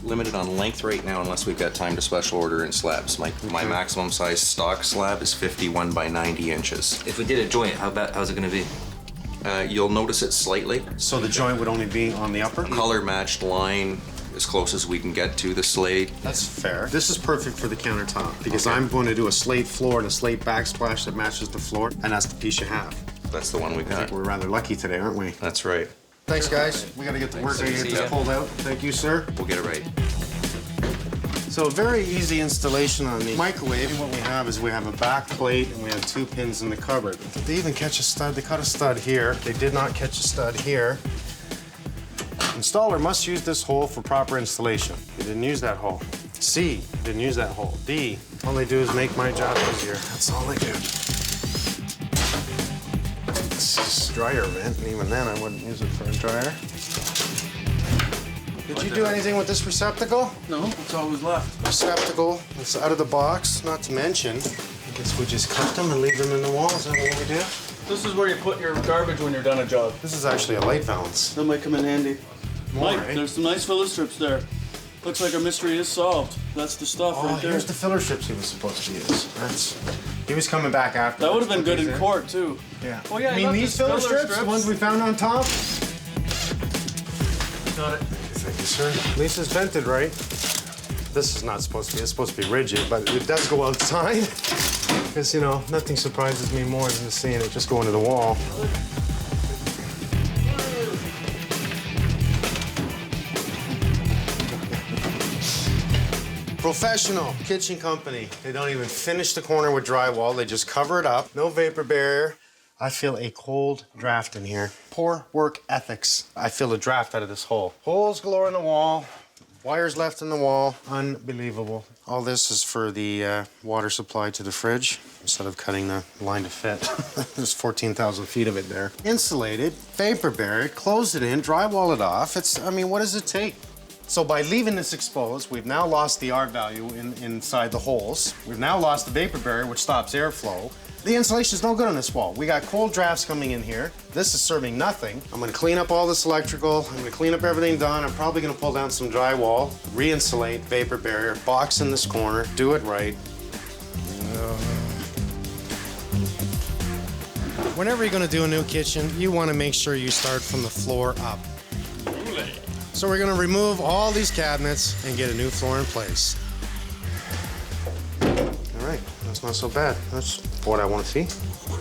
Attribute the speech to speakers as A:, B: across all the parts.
A: we're limited on length right now unless we've got time to special order in slabs. My maximum size stock slab is 51 by 90 inches.
B: If we did a joint, how's it gonna be?
A: You'll notice it slightly.
C: So the joint would only be on the upper?
A: Color matched line as close as we can get to the slate.
C: That's fair. This is perfect for the countertop because I'm going to do a slate floor and a slate backsplash that matches the floor, and that's the piece you have.
A: That's the one we
C: I
A: got.
C: think we're rather lucky today, aren't we?
A: That's right.
C: Thanks, guys. We gotta get to work. I get this pulled out. Thank you, sir.
A: We'll get it right.
C: So a very easy installation on the microwave. What we have is we have a back plate and we have 2 pins in the cupboard. They even catch a stud. They cut a stud here. They did not catch a stud here. Installer must use this hole for proper installation. They didn't use that hole. C, didn't use that hole. D, all they do is make my job easier. That's all they do. This is dryer vent, and even then I wouldn't use it for a dryer. Did you do anything with this receptacle?
D: No, that's all was left.
C: Receptacle, it's out of the box, not to mention, I guess we just cut them and leave them in the wall. Is that what we do?
D: This is where you put your garbage when you're done a job.
C: This is actually a light valance.
D: That might come in handy.
C: More,
D: Mike,
C: eh?
D: there's some nice filler strips there. Looks like our mystery is solved. That's the stuff
C: Oh,
D: right there.
C: here's the filler strips he was supposed to use. He was coming back after.
D: That would have been good in court, too.
C: Yeah.
D: Oh, yeah,
C: I mean,
D: got
C: these
D: the
C: filler strips, the ones we found on top?
D: Got it.
C: Thank you, sir. At least it's vented right. This is not supposed to be, it's supposed to be rigid, but it does go outside. Because, you know, nothing surprises me more than seeing it just go into the wall. Professional kitchen company. They don't even finish the corner with drywall. They just cover it up. No vapor barrier. I feel a cold draft in here. Poor work ethics. I feel a draft out of this hole. Holes galore in the wall. Wires left in the wall. Unbelievable. All this is for the water supply to the fridge instead of cutting the line to fit. There's 14,000 feet of it there. Insulated, vapor barrier, close it in, drywall it off. I mean, what does it take? So by leaving this exposed, we've now lost the R value inside the holes. We've now lost the vapor barrier, which stops airflow. The insulation's no good on this wall. We got cold drafts coming in here. This is serving nothing. I'm gonna clean up all this electrical. I'm gonna clean up everything done. I'm probably gonna pull down some drywall, re-insulate, vapor barrier, box in this corner, do it right. Whenever you're gonna do a new kitchen, you wanna make sure you start from the floor up. So we're gonna remove all these cabinets and get a new floor in place. All right, that's not so bad. That's what I want to see.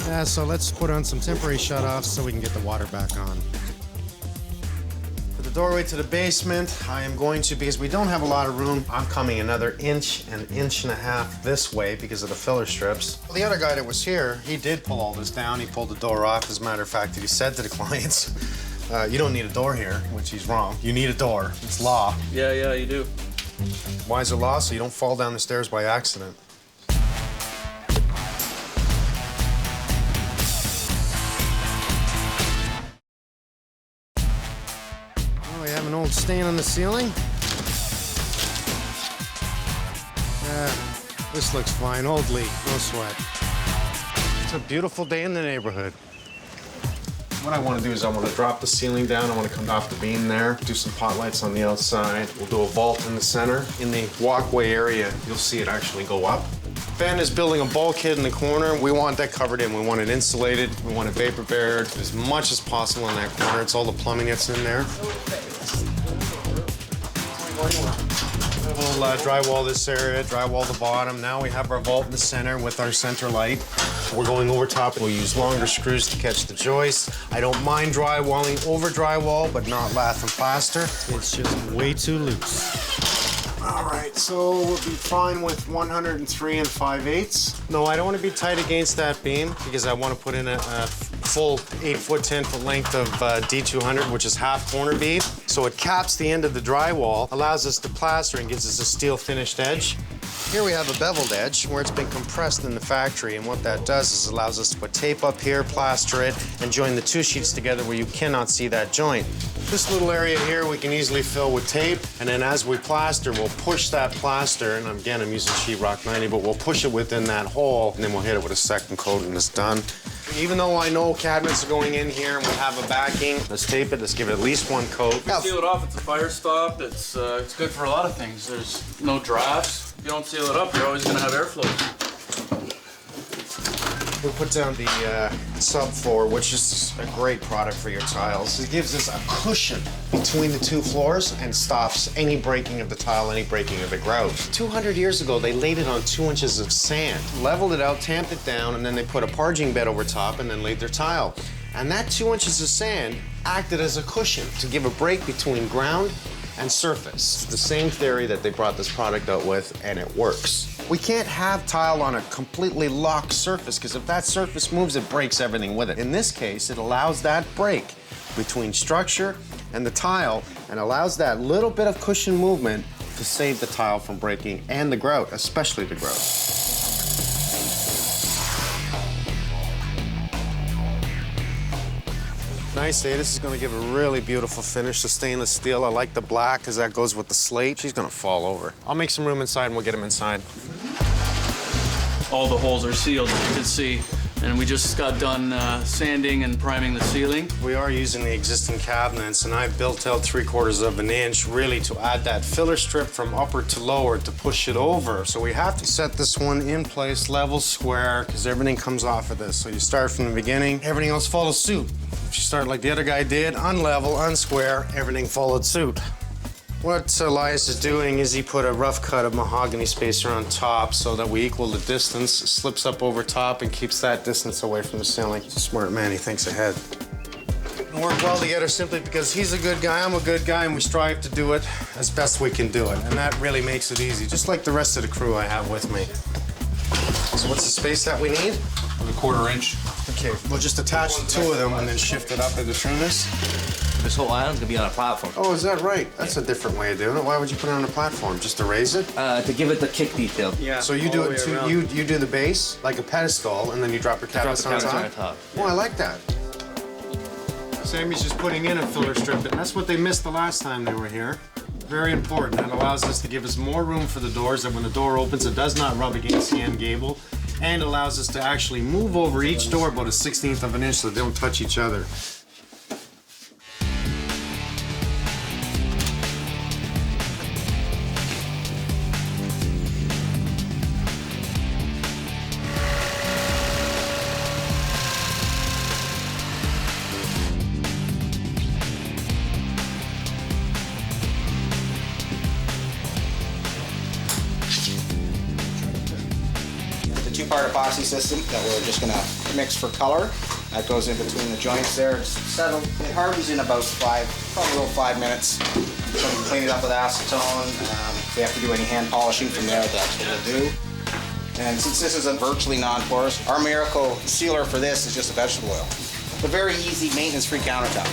C: Yeah, so let's put on some temporary shutoffs so we can get the water back on. For the doorway to the basement, I am going to, because we don't have a lot of room, I'm coming another inch and inch and a half this way because of the filler strips. Well, the other guy that was here, he did pull all this down. He pulled the door off. As a matter of fact, he said to the clients, you don't need a door here, which he's wrong. You need a door. It's law.
D: Yeah, you do.
C: Why is it law? So you don't fall down the stairs by accident. Oh, we have an old stain on the ceiling. This looks fine. Old leak, no sweat. It's a beautiful day in the neighborhood. What I want to do is I want to drop the ceiling down. I want to come off the beam there, do some pot lights on the outside. We'll do a vault in the center. In the walkway area, you'll see it actually go up. Ben is building a bulkhead in the corner. We want that covered in. We want it insulated. We want it vapor barriered as much as possible in that corner. It's all the plumbing that's in there. We'll drywall this area, drywall the bottom. Now we have our vault in the center with our center light. We're going over top. We'll use longer screws to catch the joists. I don't mind drywalling over drywall, but not lath and plaster. It's just way too loose. All right, so we'll be fine with 103 and 5/8. No, I don't want to be tight against that beam because I want to put in a full 8-foot, 10-foot length of D200, which is half corner bead. So it caps the end of the drywall, allows us to plaster and gives us a steel finished edge. Here we have a beveled edge where it's been compressed in the factory, and what that does is allows us to put tape up here, plaster it, and join the two sheets together where you cannot see that joint. This little area here we can easily fill with tape, and then as we plaster, we'll push that plaster, and again, I'm using sheetrock 90, but we'll push it within that hole, and then we'll hit it with a second coat and it's done. Even though I know cabinets are going in here and we have a backing, let's tape it, let's give it at least one coat.
D: Seal it off, it's a fire stop. It's good for a lot of things. There's no drafts. If you don't seal it up, you're always gonna have airflow.
C: We put down the subfloor, which is a great product for your tiles. It gives us a cushion between the two floors and stops any breaking of the tile, any breaking of the grout. 200 years ago, they laid it on 2 inches of sand, leveled it out, tamped it down, and then they put a parging bed over top and then laid their tile. And that 2 inches of sand acted as a cushion to give a break between ground and surface. It's the same theory that they brought this product out with, and it works. We can't have tile on a completely locked surface, because if that surface moves, it breaks everything with it. In this case, it allows that break between structure and the tile, and allows that little bit of cushion movement to save the tile from breaking, and the grout, especially the grout. Nice, eh? This is gonna give a really beautiful finish to stainless steel. I like the black because that goes with the slate. She's gonna fall over. I'll make some room inside and we'll get them inside.
D: All the holes are sealed, as you can see. And we just got done sanding and priming the ceiling.
C: We are using the existing cabinets, and I've built out 3/4 of an inch really to add that filler strip from upper to lower to push it over. So we have to set this one in place, level, square, because everything comes off of this. So you start from the beginning, everything else follows suit. If you start like the other guy did, unlevel, unsquare, everything followed suit. What Elias is doing is he put a rough cut of mahogany spacer on top so that we equal the distance, slips up over top and keeps that distance away from the ceiling. He's a smart man, he thinks ahead. We work well together simply because he's a good guy, I'm a good guy, and we strive to do it as best we can do it. And that really makes it easy, just like the rest of the crew I have with me. So what's the space that we need?
E: A 1/4 inch.
C: Okay, we'll just attach the two of them and then shift it up into trueness.
B: This whole island's gonna be on a platform.
C: Oh, is that right? That's a different way of doing it. Why would you put it on a platform? Just to raise it?
B: To give it the kick detail.
C: Yeah. So you do it too, you do the base like a pedestal, and then you drop your cabinets on top? Oh, I like that. Sammy's just putting in a filler strip, and that's what they missed the last time they were here. Very important. That allows us to give us more room for the doors, that when the door opens, it does not rub against the end gable, and allows us to actually move over each door about a 1/16 of an inch so they don't touch each other.
F: Two-part epoxy system that we're just gonna mix for color. That goes in between the joints there. It's settled. It hardens in about probably about 5 minutes. So we can clean it up with acetone. If we have to do any hand polishing from there, that's what we'll do. And since this is a virtually non-porous, our miracle sealer for this is just a vegetable oil. A very easy maintenance-free countertop.